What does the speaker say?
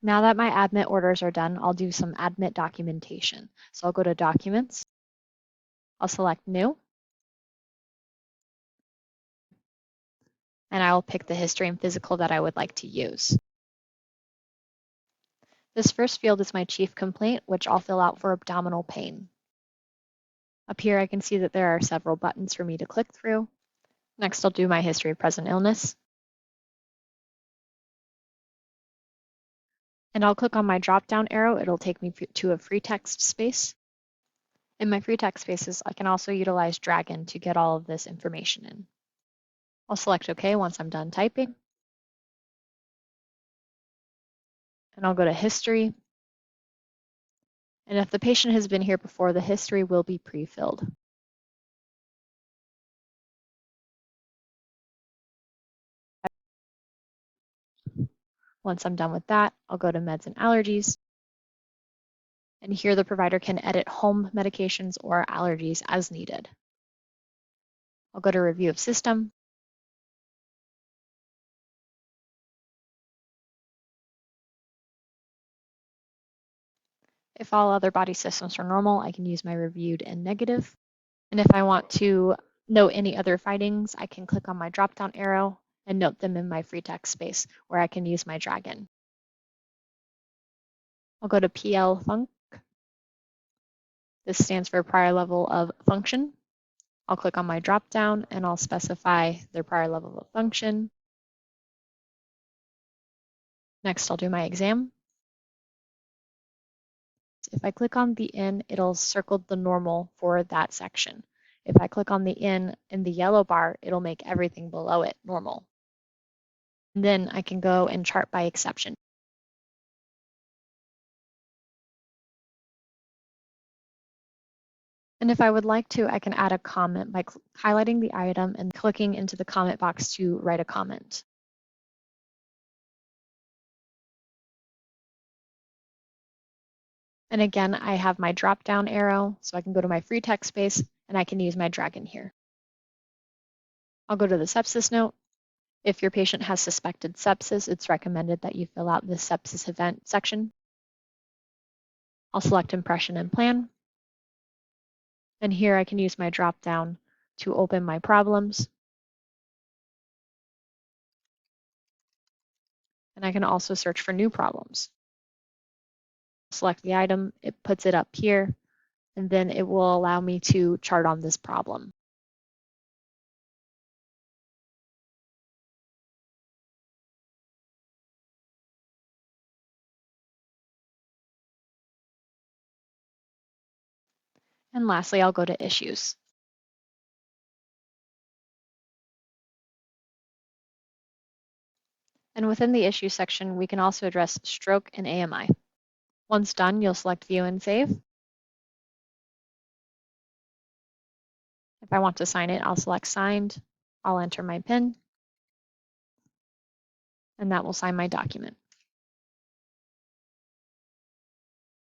Now that my admit orders are done, I'll do some admit documentation. So I'll go to Documents, I'll select New, and I will pick the history and physical that I would like to use. This first field is my chief complaint, which I'll fill out for abdominal pain. Up here I can see that there are several buttons for me to click through. Next I'll do my history of present illness. And I'll click on my drop-down arrow. It'll take me to a free text space. In my free text spaces, I can also utilize Dragon to get all of this information in. I'll select OK once I'm done typing. And I'll go to History. And if the patient has been here before, the history will be pre-filled. Once I'm done with that, I'll go to Meds and Allergies. And here the provider can edit home medications or allergies as needed. I'll go to Review of System. If all other body systems are normal, I can use my reviewed and negative. And if I want to note any other findings, I can click on my drop-down arrow and note them in my free text space where I can use my Dragon. I'll go to PL Func. This stands for prior level of function. I'll click on my drop-down and I'll specify their prior level of function. Next, I'll do my exam. If I click on the in, it'll circle the normal for that section. If I click on the in the yellow bar, it'll make everything below it normal. And then I can go and chart by exception. And if I would like to, I can add a comment by highlighting the item and clicking into the comment box to write a comment. And again, I have my drop-down arrow, so I can go to my free text space and I can use my Dragon here. I'll go to the sepsis note. If your patient has suspected sepsis, it's recommended that you fill out the sepsis event section. I'll select impression and plan. And here I can use my drop-down to open my problems. And I can also search for new problems. Select the item, it puts it up here, and then it will allow me to chart on this problem. And lastly, I'll go to issues. And within the issue section, we can also address stroke and AMI. Once done, you'll select View and Save. If I want to sign it, I'll select Signed. I'll enter my PIN, and that will sign my document.